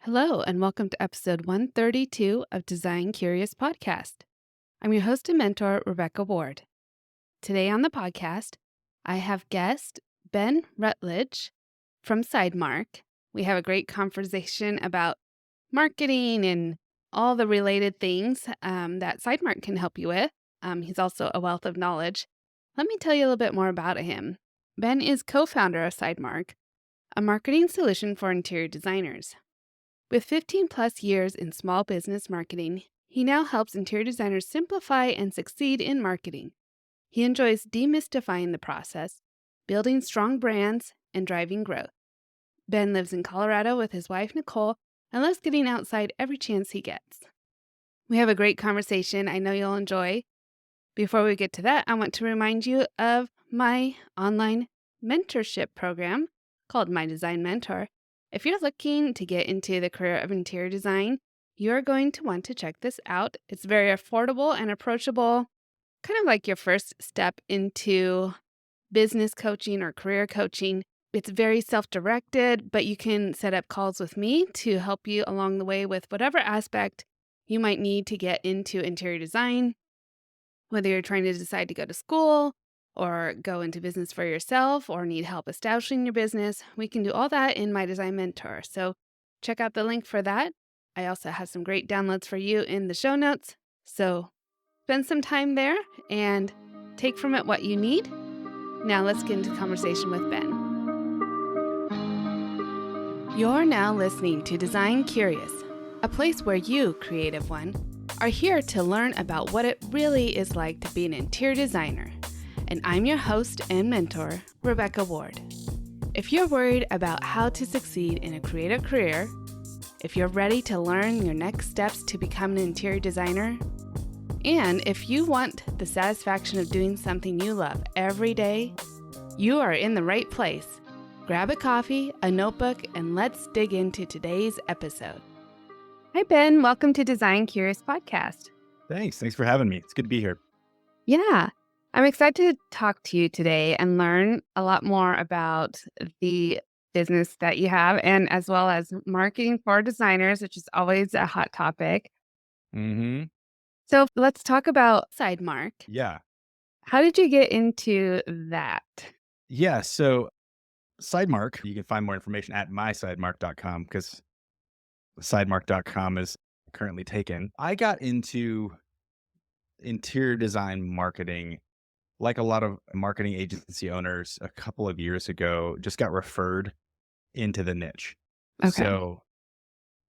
Hello, and welcome to episode 132 of Design Curious Podcast. I'm your host and mentor, Rebecca Ward. Today on the podcast, I have guest Ben Rutledge from Sidemark. We have a great conversation about marketing and all the related things that Sidemark can help you with. He's also a wealth of knowledge. Let me tell you a little bit more about him. Ben is co-founder of Sidemark, a marketing solution for interior designers. With 15 plus years in small business marketing, he now helps interior designers simplify and succeed in marketing. He enjoys demystifying the process, building strong brands, and driving growth. Ben lives in Colorado with his wife, Nicole, and loves getting outside every chance he gets. We have a great conversation I know you'll enjoy. Before we get to that, I want to remind you of my online mentorship program called My Design Mentor. If you're looking to get into the career of interior design, you're going to want to check this out. It's very affordable and approachable, kind of like your first step into business coaching or career coaching. It's very self-directed, but you can set up calls with me to help you along the way with whatever aspect you might need to get into interior design, whether you're trying to decide to go to school or go into business for yourself or need help establishing your business. We can do all that in My Design Mentor. So check out the link for that. I also have some great downloads for you in the show notes. So spend some time there and take from it what you need. Now let's get into the conversation with Ben. You're now listening to Design Curious, a place where you, creative one, are here to learn about what it really is like to be an interior designer. And I'm your host and mentor, Rebecca Ward. If you're worried about how to succeed in a creative career, if you're ready to learn your next steps to become an interior designer, and if you want the satisfaction of doing something you love every day, you are in the right place. Grab a coffee, a notebook, and let's dig into today's episode. Hi, Ben. Welcome to Design Curious Podcast. Thanks for having me. It's good to be here. Yeah, I'm excited to talk to you today and learn a lot more about the business that you have and as well as marketing for designers, which is always a hot topic. Mm-hmm. So let's talk about Sidemark. Yeah. How did you get into that? Yeah. So Sidemark, you can find more information at mysidemark.com because sidemark.com is currently taken. I got into interior design marketing like a lot of marketing agency owners a couple of years ago, just got referred into the niche. Okay. So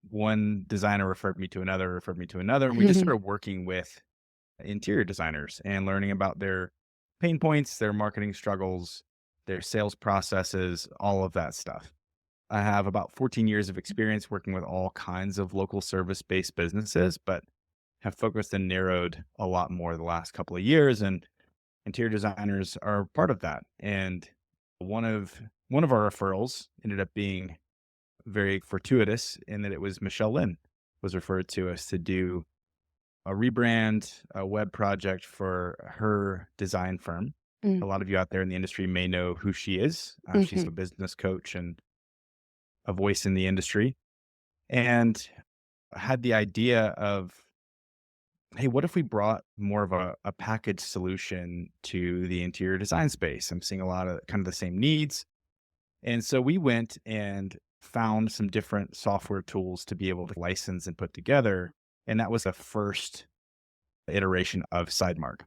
one designer referred me to another, and we just started working with interior designers and learning about their pain points, their marketing struggles, their sales processes, all of that stuff. I have about 14 years of experience working with all kinds of local service-based businesses, but have focused and narrowed a lot more the last couple of years, and interior designers are part of that. And one of our referrals ended up being very fortuitous in that it was Michelle Lynn was referred to us to do a rebrand, a web project for her design firm. Mm. A lot of you out there in the industry may know who she is. She's a business coach and a voice in the industry. And I had the idea of, hey, what if we brought more of a package solution to the interior design space? I'm seeing a lot of kind of the same needs. And so we went and found some different software tools to be able to license and put together. And that was the first iteration of Sidemark.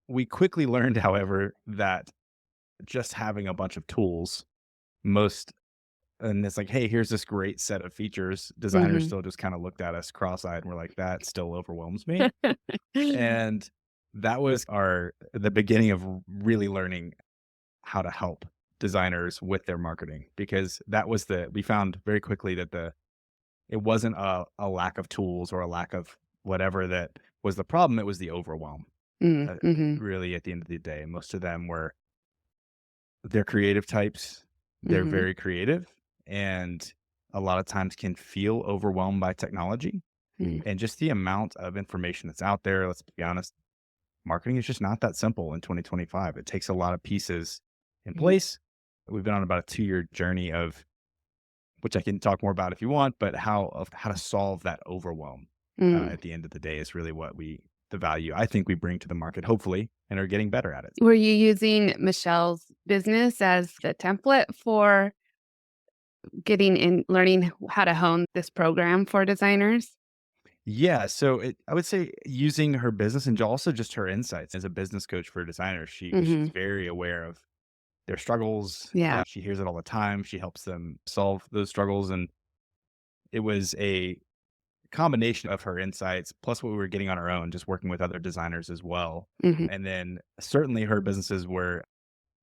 We quickly learned, however, that just having a bunch of tools, and it's like, hey, here's this great set of features. Designers still just kind of looked at us cross-eyed and were like, that still overwhelms me. And that was the beginning of really learning how to help designers with their marketing, because we found very quickly that it wasn't a lack of tools or a lack of whatever that was the problem. It was the overwhelm. Really, at the end of the day, most of them they're creative types. They're very creative, and a lot of times can feel overwhelmed by technology and just the amount of information that's out there. Let's be honest, marketing is just not that simple in 2025. It takes a lot of pieces in place. We've been on about a 2-year journey of which I can talk more about if you want, but how to solve that overwhelm Mm. at the end of the day is really the value I think we bring to the market, hopefully, and are getting better at it. Were you using Michelle's business as the template for getting in learning how to hone this program for designers? Yeah, so I would say using her business and also just her insights as a business coach for designers, she's Mhm. very aware of their struggles. Yeah. She hears it all the time. She helps them solve those struggles, and it was a combination of her insights plus what we were getting on our own, just working with other designers as well. Mhm. And then certainly her businesses were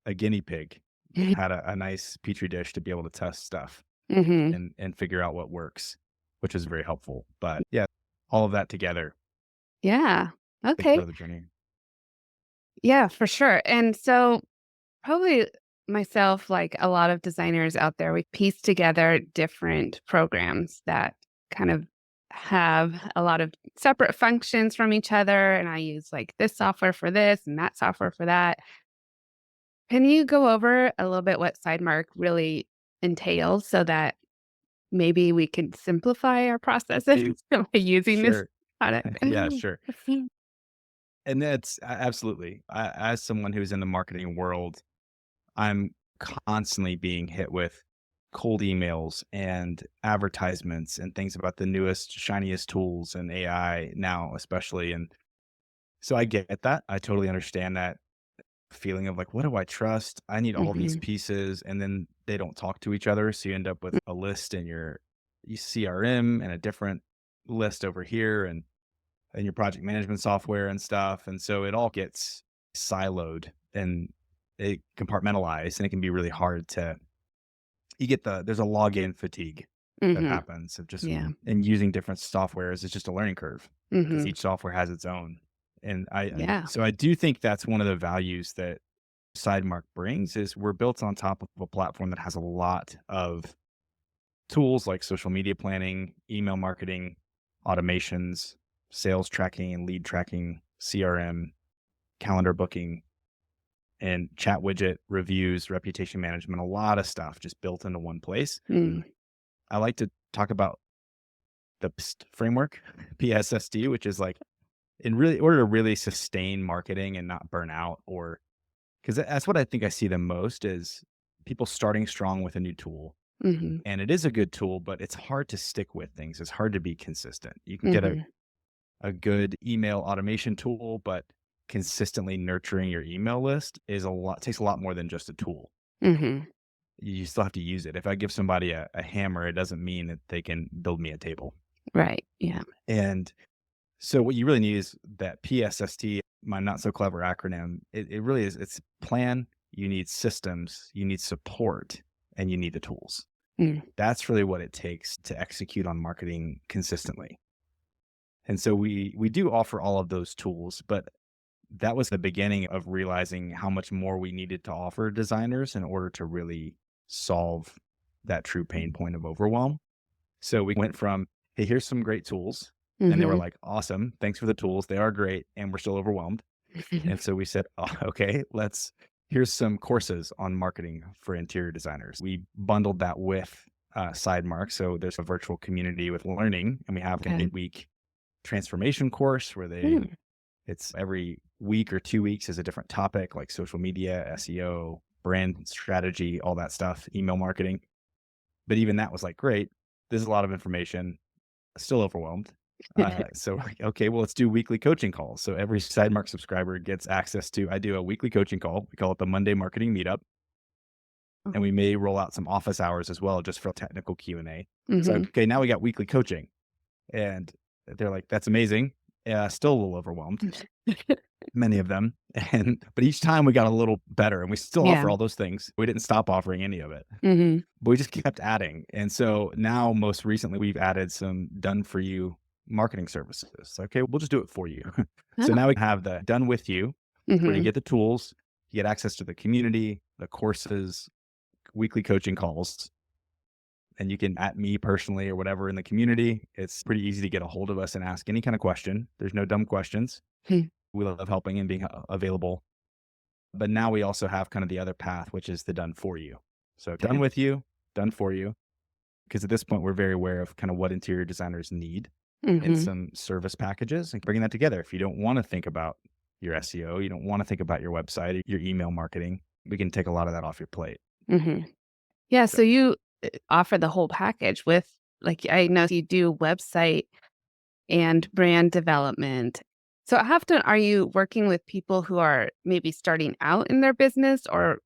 a guinea pig, had a nice petri dish to be able to test stuff Mhm. and figure out what works, which is very helpful. But yeah, all of that together, Yeah. big part Okay. of the journey. Yeah, for sure. And so probably myself, like a lot of designers out there, we piece together different programs that kind of have a lot of separate functions from each other. And I use like this software for this and that software for that. Can you go over a little bit what Sidemark really entails so that maybe we can simplify our processes by using this Sure. product? Yeah, sure. And that's absolutely. As someone who's in the marketing world, I'm constantly being hit with cold emails and advertisements and things about the newest, shiniest tools and AI now, especially. And so I get that. I totally understand that feeling of like, what do I trust? I need all these Mhm. pieces, and then they don't talk to each other. So you end up with a list in your CRM and a different list over here, and your project management software and stuff. And so it all gets siloed and it compartmentalized, and it can be really hard to there's a login fatigue that Mhm. happens of just Yeah. and using different softwares is just a learning curve because Mhm. each software has its own. And Yeah. so I do think that's one of the values that Sidemark brings is we're built on top of a platform that has a lot of tools like social media planning, email marketing, automations, sales tracking and lead tracking, CRM, calendar booking, and chat widget reviews, reputation management, a lot of stuff just built into one place. Mm. I like to talk about the PSST framework, PSSD, which is like in order to really sustain marketing and not burn out, or because that's what I think I see the most is people starting strong with a new tool. Mhm. And it is a good tool, but it's hard to stick with things. It's hard to be consistent. You can get Mhm. a good email automation tool, but consistently nurturing your email list takes a lot more than just a tool. Mhm. You still have to use it. If I give somebody a hammer, it doesn't mean that they can build me a table. Right. Yeah. And so what you really need is that PSST, my not so clever acronym. It really is. It's plan. You need systems. You need support, and you need the tools. Mm. That's really what it takes to execute on marketing consistently. And so we do offer all of those tools, but that was the beginning of realizing how much more we needed to offer designers in order to really solve that true pain point of overwhelm. So we went from, hey, here's some great tools. And they were Mhm. like, awesome. Thanks for the tools. They are great. And we're still overwhelmed. And so we said, oh, okay, here's some courses on marketing for interior designers. We bundled that with Sidemark. So there's a virtual community with learning, and we have an Okay. 8-week transformation course where Mm. it's every week or 2 weeks is a different topic like social media, SEO, brand strategy, all that stuff, email marketing. But even that was like, great, this is a lot of information, still overwhelmed. So we're like, okay, well, let's do weekly coaching calls. So every Sidemark subscriber gets access to, I do a weekly coaching call. We call it the Monday Marketing Meetup. And we may roll out some office hours as well, just for technical Q&A. So, Mhm. okay, now we got weekly coaching. And they're like, that's amazing. Still a little overwhelmed, many of them. But each time we got a little better, and we still Yeah. offer all those things. We didn't stop offering any of it, Mhm. but we just kept adding. And so now, most recently, we've added some done for you marketing services. Okay, we'll just do it for you. So Oh. now we have the done with you, where you Mhm. get the tools, you get access to the community, the courses, weekly coaching calls, and you can at me personally or whatever in the community. It's pretty easy to get a hold of us and ask any kind of question. There's no dumb questions. Hmm. We love helping and being available. But now we also have kind of the other path, which is the done for you. So done Okay. with you, done for you. because at this point we're very aware of kind of what interior designers need in Mhm. some service packages and bringing that together. If you don't want to think about your SEO, you don't want to think about your website, your email marketing, we can take a lot of that off your plate. Mhm. Yeah, So so you offer the whole package with like I know you do website and brand development. So how often are you working with people who are maybe starting out in their business or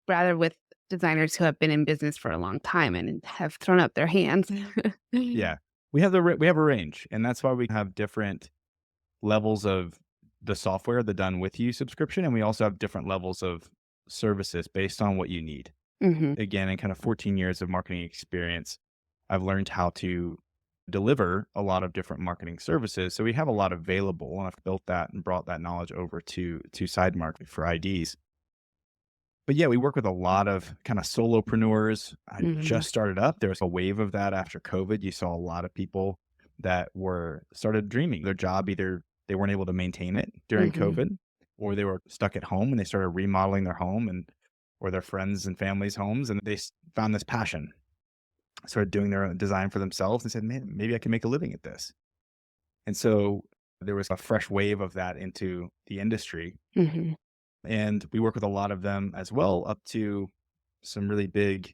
rather with designers who have been in business for a long time and have thrown up their hands? yeah, we have a range, and that's why we have different levels of the software, the done with you subscription, and we also have different levels of services based on what you need. Mhm. Again, in kind of 14 years of marketing experience, I've learned how to deliver a lot of different marketing services. So we have a lot available, and I've built that and brought that knowledge over to Sidemark for IDs. But yeah, we work with a lot of kind of solopreneurs. I Mhm. just started up. There was a wave of that after COVID. You saw a lot of people that were started dreaming their job. Either they weren't able to maintain it during Mhm. COVID, or they were stuck at home and they started remodeling their home and or their friends and families' homes, and they found this passion. Started doing their own design for themselves and said, "Man, maybe I can make a living at this." And so there was a fresh wave of that into the industry, Mhm. and we work with a lot of them as well, up to some really big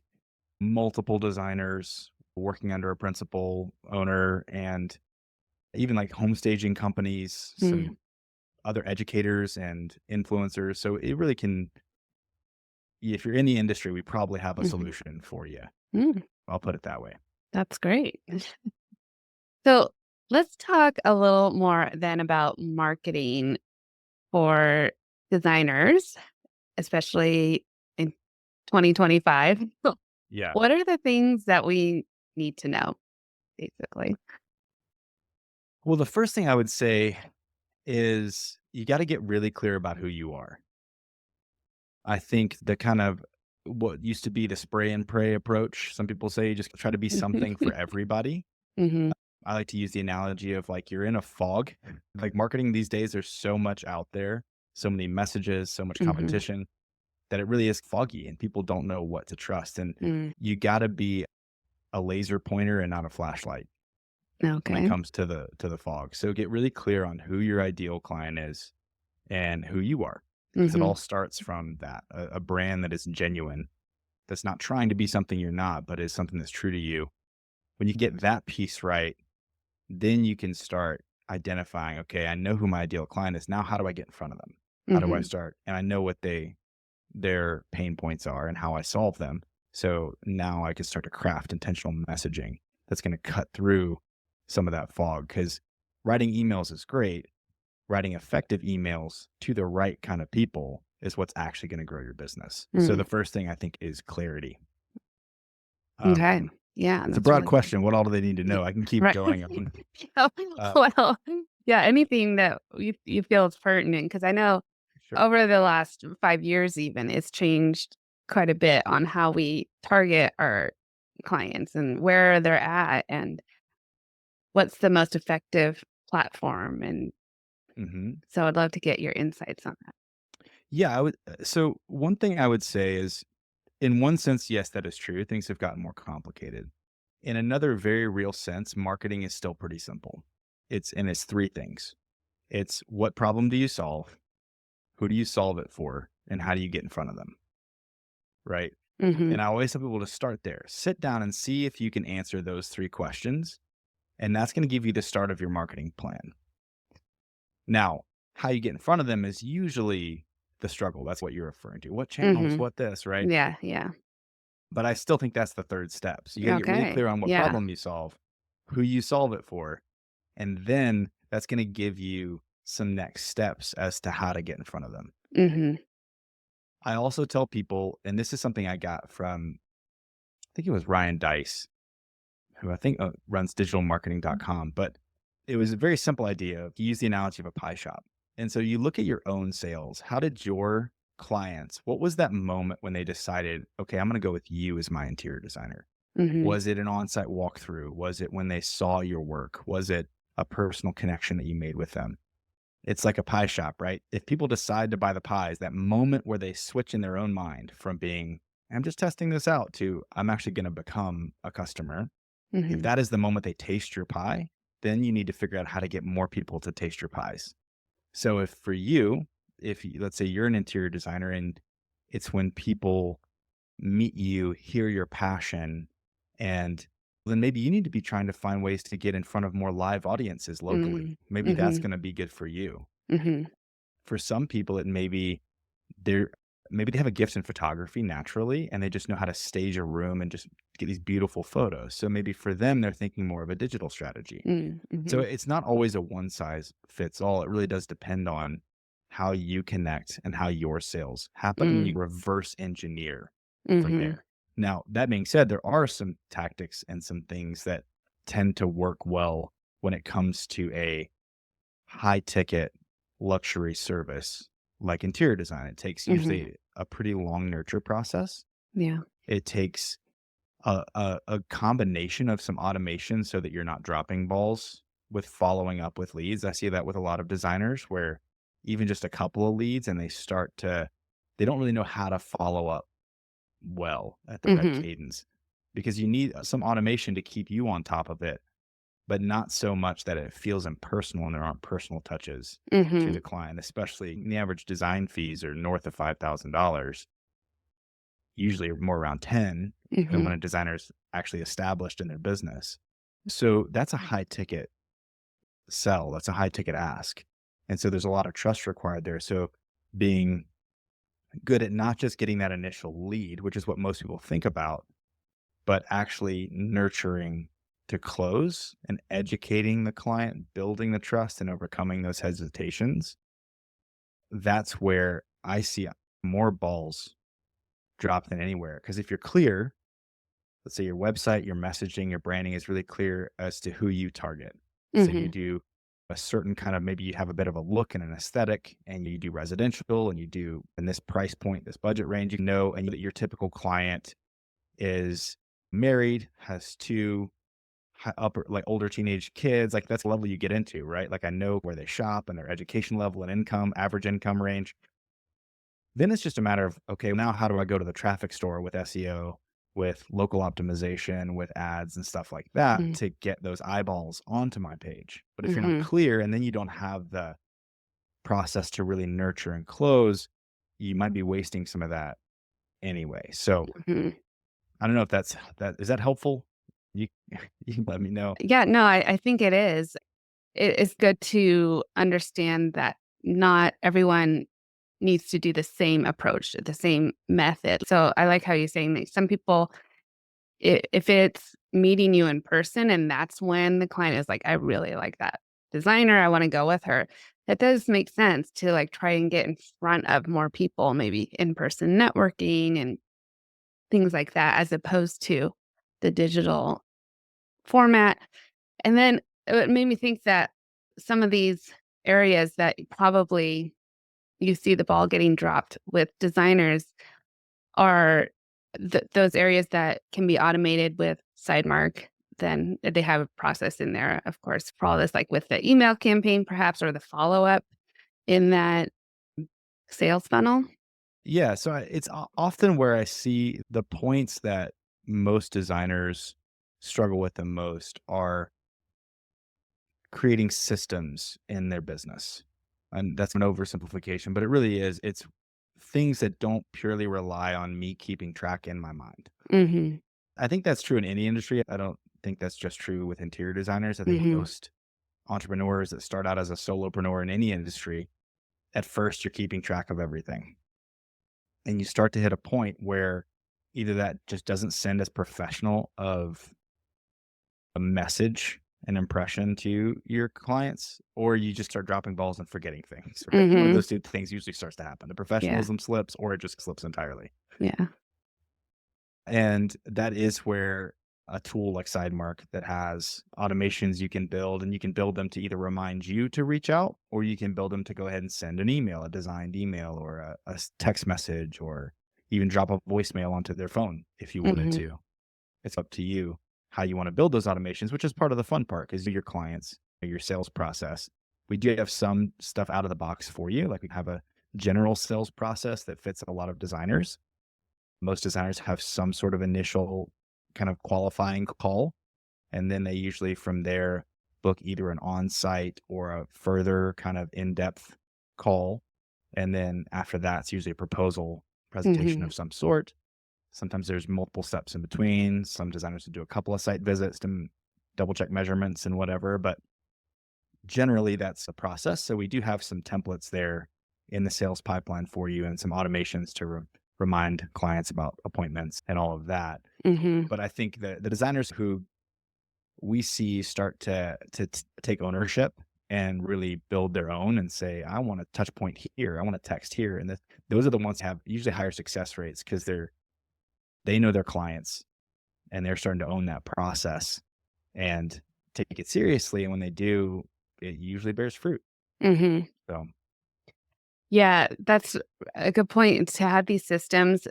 multiple designers working under a principal owner, and even like home staging companies, Mm. some other educators and influencers. So it really can, if you're in the industry, we probably have a Mhm. solution for you. Mm. I'll put it that way. That's great. So let's talk a little more then about marketing for designers, especially in 2025. Yeah. What are the things that we need to know, basically? Well, the first thing I would say is you got to get really clear about who you are. I think the kind of what used to be the spray and pray approach, some people say just try to be something for everybody. Mhm. I like to use the analogy of like you're in a fog. Like marketing these days, there's so much out there, so many messages, so much Mhm. competition that it really is foggy and people don't know what to trust. And Mm. you got to be a laser pointer and not a flashlight when it Okay. comes to the fog. So get really clear on who your ideal client is and who you are, because it Mhm. all starts from that a brand that is genuine, that's not trying to be something you're not, but is something that's true to you. When you get that piece right, then you can start identifying, okay, I know who my ideal client is. Now, how do I get in front of them? How do I Mhm. start? And I know what their pain points are and how I solve them. So now I can start to craft intentional messaging that's going to cut through some of that fog. Because writing emails is great. Writing effective emails to the right kind of people is what's actually going to grow your business. So Mm. the first thing I think is clarity. Okay. Um, Yeah, it's a that's broad really good. question. What all do they need to Ye know? I can keep right. going on. Yeah, Uh, well, yeah, anything that you feel is pertinent because I know sure. over the last 5 years even, it's changed quite a bit on how we target our clients and where they're at and what's the most effective platform, and Hmm. so I'd love to get your insights on that. Yeah, I would. So one thing I would say is, in one sense, yes, that is true. Things have gotten more complicated. In another very real sense, marketing is still pretty simple. It's three things. It's what problem do you solve? Who do you solve it for? And how do you get in front of them? Right. Mhm, And I always tell people to start there. Sit down and see if you can answer those three questions. And that's going to give you the start of your marketing plan. Now, how you get in front of them is usually the struggle. That's what you're referring to. What channels? mhm. What this, right? Yeah, yeah. But I still think that's the third step. So you got to get really Okay. clear on what Yeah. problem you solve, who you solve it for, and then that's going to give you some next steps as to how to get in front of them. Mhm, I also tell people, and this is something I got from, I think it was Ryan Dice, who I think runs digitalmarketing.com, but it was a very simple idea. He used the analogy of a pie shop. And so you look at your own sales. How did your clients, what was that moment when they decided, okay, I'm going to go with you as my interior designer? mhm, Was it an on-site walkthrough? Was it when they saw your work? Was it a personal connection that you made with them? It's like a pie shop, right? If people decide to buy the pies, that moment where they switch in their own mind from being I'm just testing this out to I'm actually going to become a customer. If Mhm. that is the moment they taste your pie, then you need to figure out how to get more people to taste your pies. So if for you, if you, let's say you're an interior designer and it's when people meet you, hear your passion, and then maybe you need to be trying to find ways to get in front of more live audiences locally. Mm. Maybe that's Mhm. going to be good for you. Mhm. For some people, it may be they're maybe they have a gift in photography naturally and they just know how to stage a room and just get these beautiful photos. So maybe for them, they're thinking more of a digital strategy. Mm. So Mhm. it's not always a one size fits all. It really does depend on how you connect and how your sales happen, and you Mm. reverse engineer from Mhm. there. Now, that being said, there are some tactics and some things that tend to work well when it comes to a high ticket luxury service like interior design. It takes Mhm. usually a pretty long nurture process. Yeah. It takes a combination of some automation so that you're not dropping balls with following up with leads. I see that with a lot of designers where even just a couple of leads and they don't really know how to follow up well at the right Mhm. cadence because you need some automation to keep you on top of it, but not so much that it feels impersonal and there aren't personal touches to the Mhm. client, especially the average design fees are north of $5,000, usually more around 10 than when Mhm. a designer's actually established in their business. So that's a high ticket sell. That's a high ticket ask. And so there's a lot of trust required there. So being good at not just getting that initial lead, which is what most people think about, but actually nurturing to close and educating the client, building the trust and overcoming those hesitations. That's where I see more balls dropped than anywhere. Because if you're clear, let's say your website, your messaging, your branding is really clear as to who you target. So you Mhm. do a certain kind of maybe you have a bit of a look and an aesthetic, and you do residential and you do in this price point, this budget range, and that your typical client is married, has two upper, like older teenage kids. Like that's the level you get into, right? Like I know where they shop and their education level and income, average income range. Then it's just a matter of, okay, now how do I go to the traffic store with SEO, with local optimization, with ads and stuff like that Mhm. to get those eyeballs onto my page? But if you're not Mhm. clear and then you don't have the process to really nurture and close, you might be wasting some of that anyway. So Mhm. I don't know if that is that helpful? You you can let me know. Yeah, no, I think it is. It's good to understand that not everyone needs to do the same approach, the same method. So I like how you're saying that some people, if it's meeting you in person and that's when the client is like, I really like that designer, I want to go with her. That does make sense to like try and get in front of more people, maybe in person networking and things like that, as opposed to the digital format. And then it made me think that some of these areas that probably you see the ball getting dropped with designers are those areas that can be automated with Sidemark. Then they have a process in there, of course, for all this, like with the email campaign, perhaps, or the follow up in that sales funnel. Yeah, so it's often where I see the points that most designers struggle with the most are creating systems in their business. And that's an oversimplification, but it really is. It's things that don't purely rely on me keeping track in my mind. Mhm. I think that's true in any industry. I don't think that's just true with interior designers. I think Mhm. most entrepreneurs that start out as a solopreneur in any industry, at first you're keeping track of everything. And you start to hit a point where either that just doesn't send as professional of a message, an impression to your clients, or you just start dropping balls and forgetting things, right? One of Mhm. those two things usually starts to happen. The Yeah. professionalism slips or it just slips entirely. Yeah. And that is where a tool like Sidemark that has automations you can build, and you can build them to either remind you to reach out, or you can build them to go ahead and send an email, a designed email, or a text message, or even drop a voicemail onto their phone if you wanted Mhm. to. It's up to you how you want to build those automations, which is part of the fun part because your clients, your sales process. We do have some stuff out of the box for you. Like we have a general sales process that fits a lot of designers, Most designers have some sort of initial kind of qualifying call, and then they usually from there book either an on-site or a further kind of in-depth call. And then after that, it's usually a proposal presentation Mhm. of some sort. Sometimes there's multiple steps in between. Some designers will do a couple of site visits to double check measurements and whatever, but generally that's the process. So we do have some templates there in the sales pipeline for you and some automations to remind clients about appointments and all of that. Mhm. But I think the designers who we see start to take ownership and really build their own and say, I want a touch point here, I want a text here, and those are the ones that have usually higher success rates because they know their clients and they're starting to own that process and take it seriously. And when they do, it usually bears fruit. Mhm. So Yeah, that's a good point to have these systems.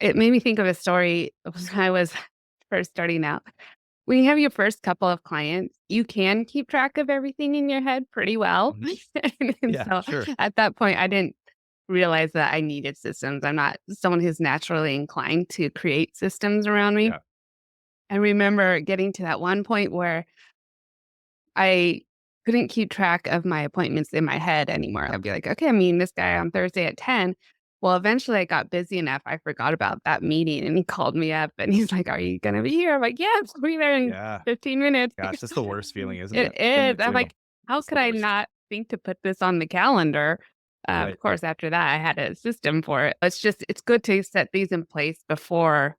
It made me think of a story when I was first starting out. When you have your first couple of clients, you can keep track of everything in your head pretty well. mhm. And Yeah, so sure. at that point, I didn't realize that I needed systems. I'm not someone who's naturally inclined to create systems around me. Yeah. I remember getting to that one point where I couldn't keep track of my appointments in my head anymore. I'd be like, "Okay, I'm meeting this guy on Thursday at 10." Well, eventually I got busy enough, I forgot about that meeting, and he called me up and he's like, "Are you gonna be here?" I'm like, "Yeah, I'll be there in Yeah. 15 minutes." Gosh, that's the worst feeling, isn't It it? is. It's I'm real. like, "How It's could the I worst. not think to put this on the calendar?" Of Right. course, after that, I had a system for it. It's good to set these in place before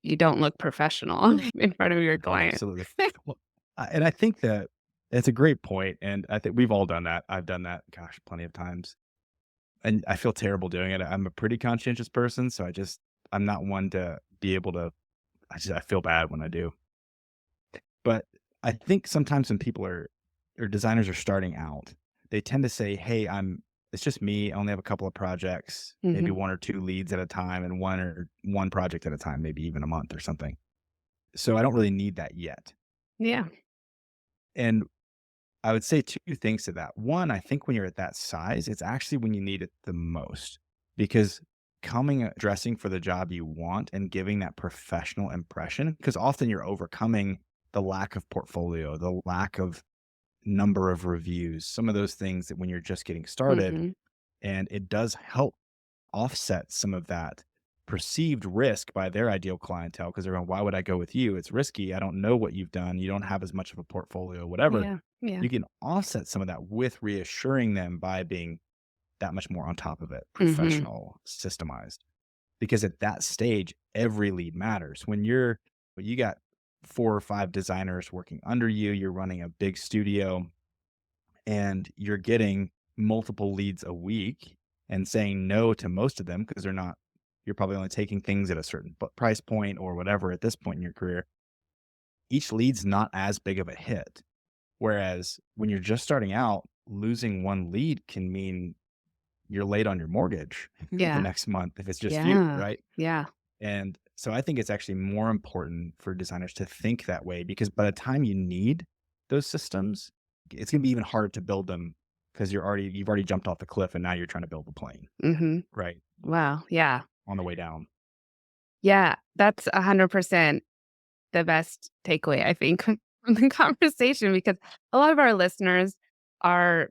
you don't look professional in front of your Oh, client. absolutely. Well, and I think that it's a great point, and I think we've all done that. I've done that, gosh, plenty of times, and I feel terrible doing it. I'm a pretty conscientious person, so I'm not one to be able to. I feel bad when I do. But I think sometimes when people are or designers are starting out, they tend to say, "Hey, it's just me. I only have a couple of projects, maybe Mhm. one or two leads at a time, and one project at a time, maybe even a month or something. So I don't really need that yet." Yeah. And I would say 2 things to that. One, I think when you're at that size, it's actually when you need it the most because dressing for the job you want and giving that professional impression, because often you're overcoming the lack of portfolio, the lack of number of reviews, some of those things that when you're just getting started, Mhm. and it does help offset some of that perceived risk by their ideal clientele because they're going, why would I go with you? It's risky. I don't know what you've done. You don't have as much of a portfolio, whatever. Yeah. Yeah. You can offset some of that with reassuring them by being that much more on top of it, Mhm. professional, systemized. Because at that stage, every lead matters. When you got 4 or 5 designers working under you, you're running a big studio and you're getting multiple leads a week and saying no to most of them because you're probably only taking things at a certain price point or whatever at this point in your career. Each lead's not as big of a hit. Whereas when you're just starting out, losing one lead can mean you're late on your mortgage the Yeah. next month if it's just you, Yeah. right? Yeah. And so I think it's actually more important for designers to think that way because by the time you need those systems, it's going to be even harder to build them because you've already jumped off the cliff and now you're trying to build the plane, Mhm. right? Wow. Yeah. On the way down. Yeah. That's 100% the best takeaway, I think, from the conversation because a lot of our listeners are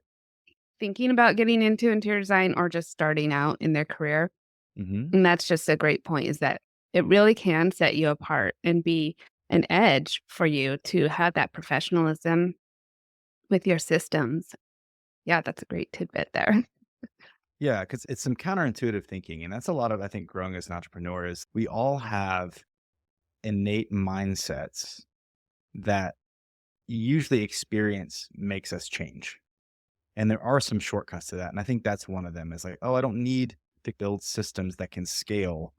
thinking about getting into interior design or just starting out in their career. Hmm. And that's just a great point is that it really can set you apart and be an edge for you to have that professionalism with your systems. Yeah, that's a great tidbit there. Yeah, because it's some counterintuitive thinking. And that's a lot of, I think, growing as an entrepreneur is we all have innate mindsets that usually experience makes us change. And there are some shortcuts to that. And I think that's one of them is like, oh, I don't need to build systems that can scale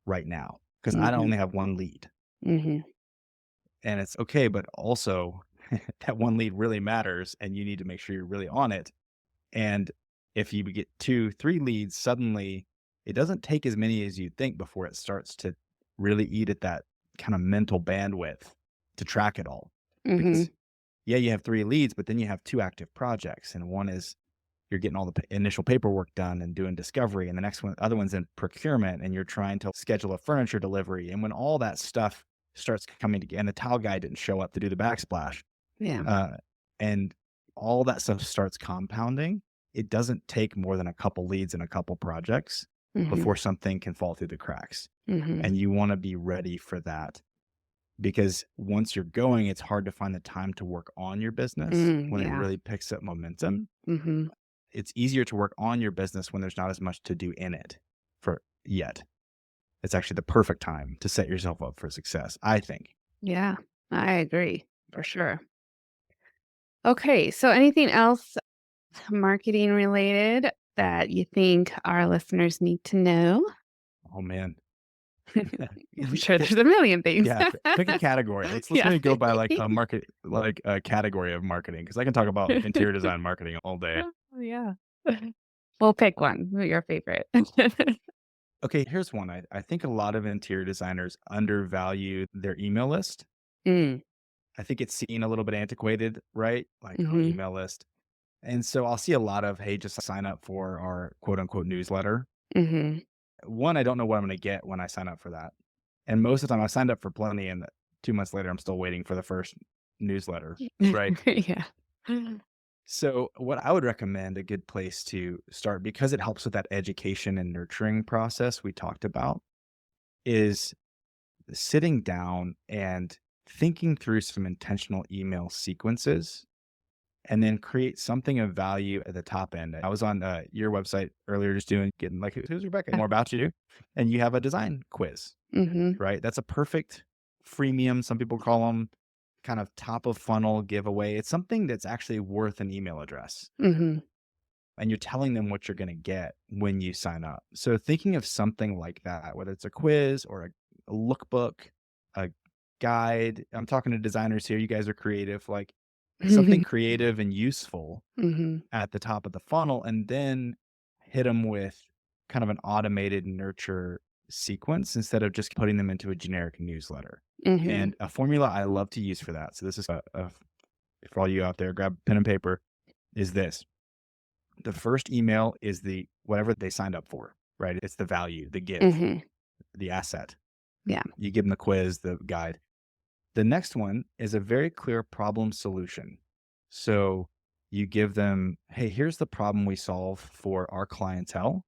right now because I Mhm. only have one lead. Mhm. And it's okay, but also that one lead really matters and you need to make sure you're really on it. And if you get 2, 3 leads, suddenly it doesn't take as many as you think before it starts to really eat at that kind of mental bandwidth to track it all. Mhm. Because yeah, you have 3 leads, but then you have 2 active projects and one is you're getting all the initial paperwork done and doing discovery, and the other one's in procurement, and you're trying to schedule a furniture delivery. And when all that stuff starts coming together, and the tile guy didn't show up to do the backsplash, Yeah. and all that stuff starts compounding, it doesn't take more than a couple leads and a couple projects Mhm. before something can fall through the cracks. Mhm. And you want to be ready for that, because once you're going, it's hard to find the time to work on your business when it Yeah. really picks up momentum. Mhm. It's easier to work on your business when there's not as much to do in it for yet. It's actually the perfect time to set yourself up for success, I think. Yeah. I agree for sure. Okay, so anything else marketing related that you think our listeners need to know? Oh man. I'm sure there's a million things. Yeah, pick a category. Let's Yeah. maybe go by like a market, like a category of marketing, because I can talk about interior design marketing all day. Oh, yeah. We'll pick one, your favorite. Okay, here's one. I think a lot of interior designers undervalue their email list. Mm, I think it's seen a little bit antiquated, right? Like, oh, mhm, email list. And so I'll see a lot of, hey, just sign up for our quote unquote newsletter. mhm. One, I don't know what I'm going to get when I sign up for that. And most of the time I signed up for plenty, and 2 months later, I'm still waiting for the first newsletter, right? Yeah. So what I would recommend, a good place to start, because it helps with that education and nurturing process we talked about, is sitting down and thinking through some intentional email sequences, and then create something of value at the top end. I was on your website earlier, just getting like, who's Rebecca? More about you. And you have a design quiz, Mhm, right? That's a perfect freemium, some people call them, kind of top of funnel giveaway. It's something that's actually worth an email address. mhm, And you're telling them what you're going to get when you sign up. So thinking of something like that, whether it's a quiz or a lookbook, a guide. I'm talking to designers here. You guys are creative, like something creative and useful mhm, at the top of the funnel, and then hit them with kind of an automated nurture sequence instead of just putting them into a generic newsletter. mhm, And a formula I love to use for that. So this is for all you out there, grab pen and paper, is this. The first email is the whatever they signed up for, right? It's the value, the give, mhm. the asset. Yeah. You give them the quiz, the guide. The next one is a very clear problem solution. So you give them, hey, here's the problem we solve for our clientele.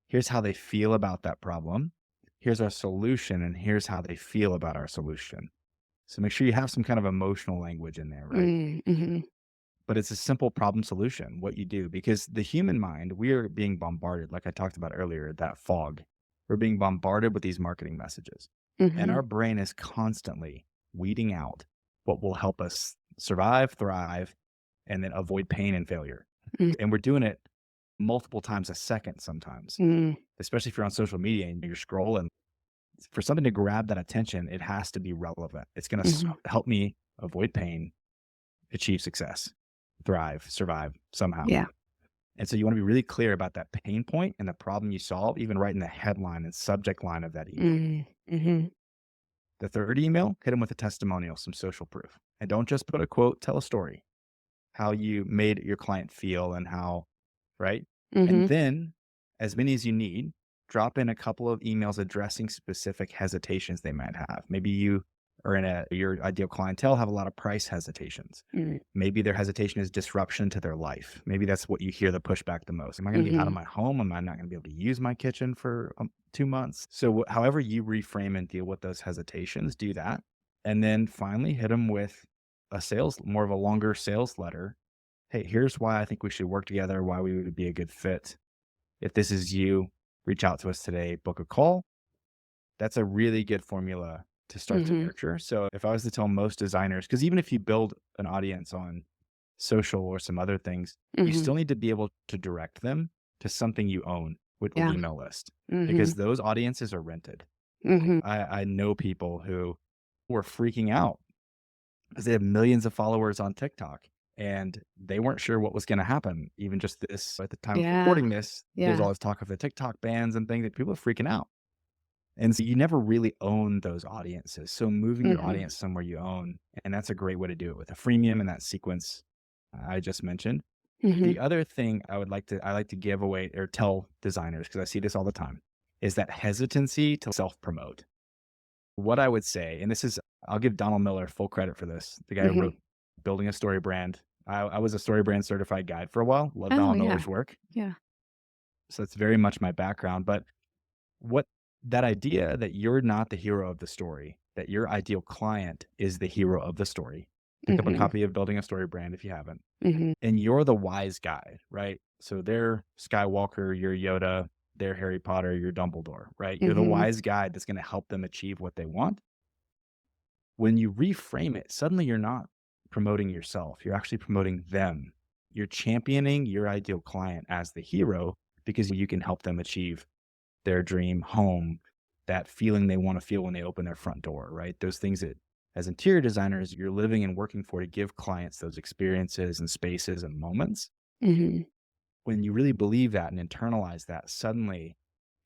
Here's how they feel about that problem. Here's our solution, and here's how they feel about our solution. So make sure you have some kind of emotional language in there, right? Mm, mhm, But it's a simple problem solution, what you do, because the human mind, we are being bombarded, like I talked about earlier, that fog. We're being bombarded with these marketing messages. And mhm, our brain is constantly weeding out what will help us survive, thrive, and then avoid pain and failure. mm, And we're doing it multiple times a second sometimes, mm, especially if you're on social media and you're scrolling. For something to grab that attention, it has to be relevant. It's going to mhm. help me avoid pain, achieve success, thrive, survive somehow. Yeah. And so you want to be really clear about that pain point and the problem you solve, even right in the headline and subject line of that email. Mm, mhm, The third email, hit them with a testimonial, some social proof. And don't just put a quote, tell a story, how you made your client feel and how, right? And mhm, then, as many as you need, drop in a couple of emails addressing specific hesitations they might have. Maybe you are your ideal clientele have a lot of price hesitations. mm, Maybe their hesitation is disruption to their life. Maybe that's what you hear the pushback the most. Am I going to be out of mhm, my home? Am I not going to be able to use my kitchen for 2 months? So, however you reframe and deal with those hesitations, do that. And then finally, hit them with more of a longer sales letter. Hey, here's why I think we should work together, why we would be a good fit. If this is you, reach out to us today, book a call. That's a really good formula to start to mhm, nurture. So if I was to tell most designers, because even if you build an audience on social or some other things, you mhm. still need to be able to direct them to something you own with the Yeah. email list, because Mhm, those audiences are rented. mhm. I know people who were freaking out because they have millions of followers on TikTok, and they weren't sure what was going to happen. Even just this, at the time of Yeah, recording this, there's yeah. all this talk of the TikTok bans and things that people are freaking out. And so you never really own those audiences. So moving your Mhm, audience somewhere you own, and that's a great way to do it with a freemium and that sequence I just mentioned. The other thing I like to give away or tell designers, because I see this all the time, is that hesitancy to self-promote. What I would say, and this is, I'll give Donald Miller full credit for this, the guy who Mhm. wrote Building a Story Brand. I was a story brand certified guide for a while. Love Oh, Donald yeah. Miller's work. Yeah. So it's very much my background. But what that idea that you're not the hero of the story, that your ideal client is the hero of the story. Pick up a Mhm. copy of Building a Story Brand if you haven't. Mhm. And you're the wise guy, right? So they're Skywalker, you're Yoda, they're Harry Potter, you're Dumbledore, right? You're the Mhm. wise guy that's going to help them achieve what they want. When you reframe it, suddenly you're not promoting yourself. You're actually promoting them. You're championing your ideal client as the hero because you can help them achieve their dream home, that feeling they want to feel when they open their front door, right? Those things that as interior designers, you're living and working for to give clients those experiences and spaces and moments. Mhm. When you really believe that and internalize that, suddenly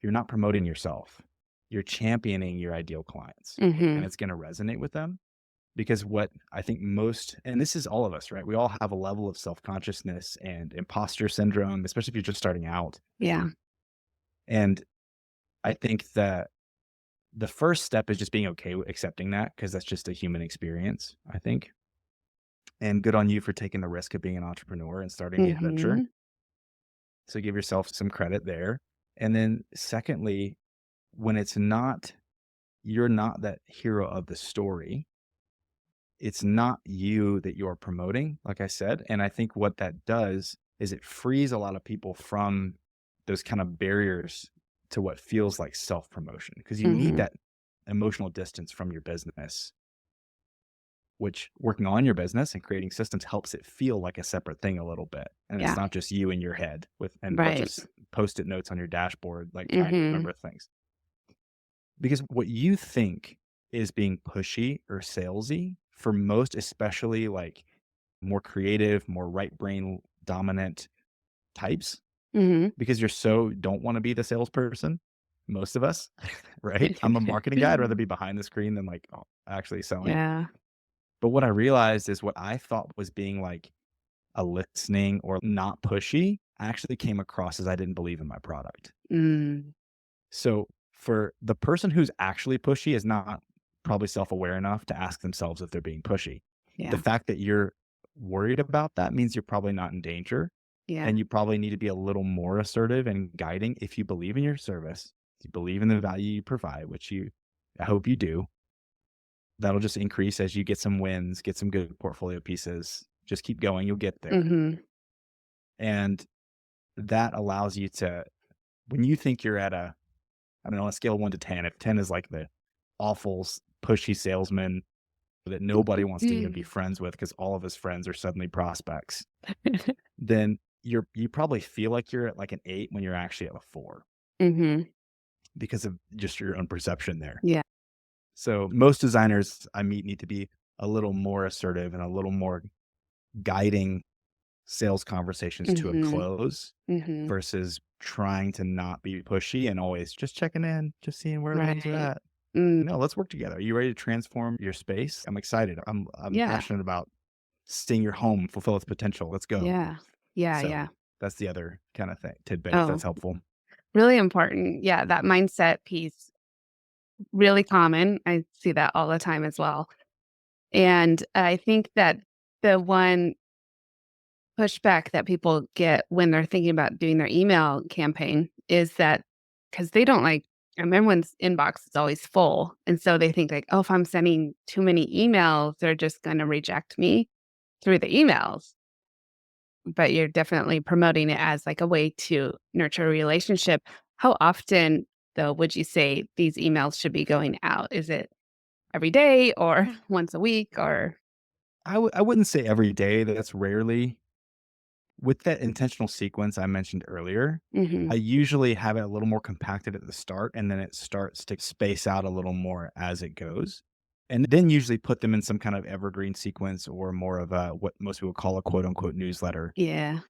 you're not promoting yourself. You're championing your ideal clients, and Mhm. it's going to resonate with them. Because what I think most, and this is all of us, right? We all have a level of self-consciousness and imposter syndrome, especially if you're just starting out. Yeah. And I think that the first step is just being okay with accepting that, because that's just a human experience, I think. And good on you for taking the risk of being an entrepreneur and starting the adventure. Mhm. So give yourself some credit there. And then secondly, when it's not, you're not that hero of the story, it's not you that you're promoting, like I said. And I think what that does is it frees a lot of people from those kind of barriers to what feels like self promotion, because you need Mhm. that emotional distance from your business, which working on your business and creating systems helps it feel like a separate thing a little bit. And it's Yeah. not just you in your head with and a bunch of Right. post-it notes on your dashboard, like trying to Mhm. remember things. Because what you think is being pushy or salesy for most, especially like more creative, more right brain dominant types, Mhm. because you're so don't want to be the salesperson. Most of us, right? I'm a marketing guy. I'd rather be behind the screen than like actually selling. Yeah. But what I realized is what I thought was being like a listening or not pushy actually came across as I didn't believe in my product. Mm. So for the person who's actually pushy is not probably self-aware enough to ask themselves if they're being pushy. The Yeah. fact that you're worried about that means you're probably not in danger, Yeah. and you probably need to be a little more assertive and guiding if you believe in your service, if you believe in the value you provide, which I hope you do. That'll just increase as you get some wins, get some good portfolio pieces. Just keep going, you'll get there. Mhm. And that allows you to, when you think you're at a, I don't know, a scale of 1 to 10, if 10 is like the awful, pushy salesman that nobody wants to even be friends with because all of his friends are suddenly prospects, then you probably feel like you're at like an 8 when you're actually at a 4 Mhm. because of just your own perception there. Yeah. So most designers I meet need to be a little more assertive and a little more guiding sales conversations to a Mhm. close Mhm. versus trying to not be pushy and always just checking in, just seeing where things are Right. at. Mm. No, let's work together. Are you ready to transform your space? I'm excited. I'm Yeah. passionate about seeing your home fulfill its potential. Let's go. Yeah. Yeah, So yeah. that's the other kind of thing tidbit, if Oh, that's helpful. really important. Yeah, that mindset piece, really common. I see that all the time as well. And I think that the one pushback that people get when they're thinking about doing their email campaign is that because they don't like, I remember when inbox is always full. And so they think like, oh, if I'm sending too many emails, they're just going to reject me through the emails. But you're definitely promoting it as like a way to nurture a relationship. How often, though, would you say these emails should be going out? Is it every day or once a week or? I wouldn't say every day. That's rarely. With that intentional sequence I mentioned earlier, Mhm. I usually have it a little more compacted at the start, and then it starts to space out a little more as it goes. And then usually put them in some kind of evergreen sequence or more of a what most people call a quote unquote newsletter, Yeah.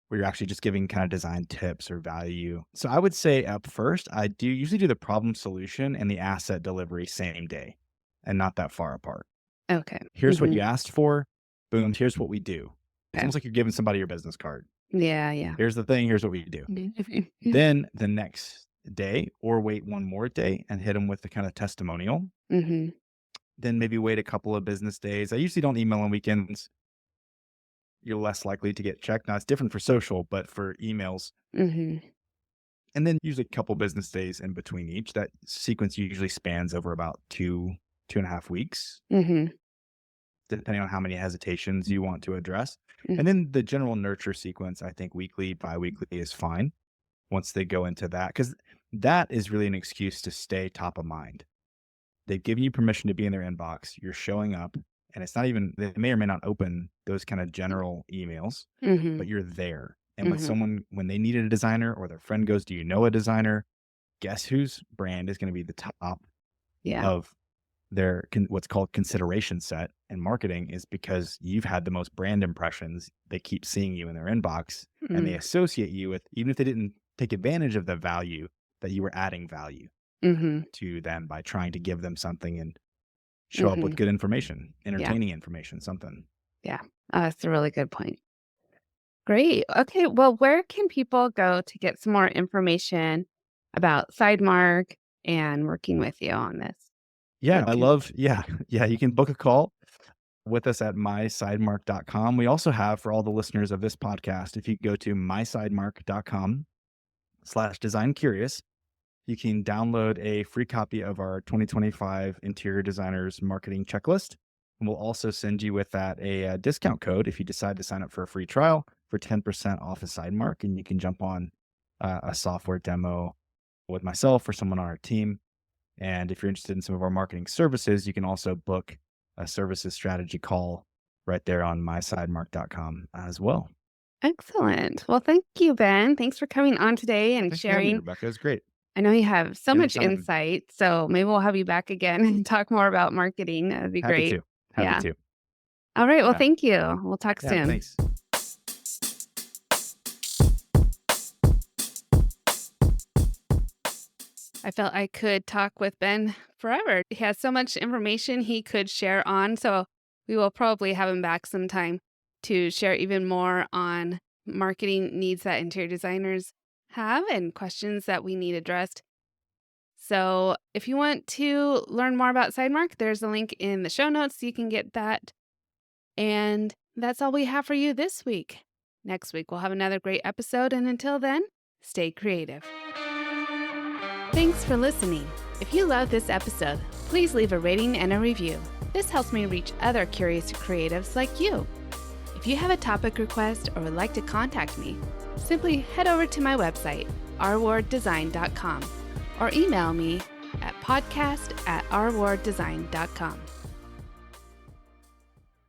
where you're actually just giving kind of design tips or value. So I would say up first, I do usually do the problem solution and the asset delivery same day and not that far apart. Okay. Here's what you Mhm. asked for. Boom. Here's what we do. It's Okay. almost like you're giving somebody your business card. Yeah. Here's the thing. Here's what we do. Then the next day, or wait one more day and hit them with the kind of testimonial. Mm-hmm. Then maybe wait a couple of business days. I usually don't email on weekends. You're less likely to get checked. Now, it's different for social, but for emails. Mm-hmm. And then usually a couple business days in between each. That sequence usually spans over about 2.5 weeks, Mm-hmm. depending on how many hesitations you want to address. Mm-hmm. And then the general nurture sequence, I think weekly, bi-weekly is fine once they go into that, because that is really an excuse to stay top of mind. They've given you permission to be in their inbox. You're showing up, and it's not even, they may or may not open those kind of general emails, Mm-hmm. but you're there. And when they needed a designer, or their friend goes, do you know a designer? Guess whose brand is going to be the top of their what's called consideration set in marketing, is because you've had the most brand impressions. They keep seeing you in their inbox, and they associate you with, even if they didn't take advantage of the value, that you were adding value to them by trying to give them something and show up with good information, entertaining information, something. Yeah. That's a really good point. Great. Okay. Well, where can people go to get some more information about Sidemark and working with you on this? Yeah, you can book a call with us at mysidemark.com. We also have, for all the listeners of this podcast, if you go to mysidemark.com/designcurious, you can download a free copy of our 2025 Interior Designers Marketing Checklist. And we'll also send you with that a discount code if you decide to sign up for a free trial for 10% off of Sidemark. And you can jump on a software demo with myself or someone on our team. And if you're interested in some of our marketing services, you can also book a services strategy call right there on mysidemark.com as well. Excellent. Well, thank you, Ben. Thanks for coming on today and Thanks for having me, sharing. Rebecca. It was great. I know you have so much Anytime. insight, so maybe we'll have you back again and talk more about marketing. That'd be Happy great. to. All right. Well, Yeah. thank you. We'll talk soon. Thanks. I felt I could talk with Ben forever. He has so much information he could share on, so we will probably have him back sometime to share even more on marketing needs that interior designers have and questions that we need addressed. So if you want to learn more about Sidemark, there's a link in the show notes. You can get that. And that's all we have for you this week. Next week, we'll have another great episode. And until then, stay creative. Thanks for listening. If you love this episode, please leave a rating and a review. This helps me reach other curious creatives like you. If you have a topic request or would like to contact me, simply head over to my website, rwarddesign.com, or email me at podcast@rwarddesign.com.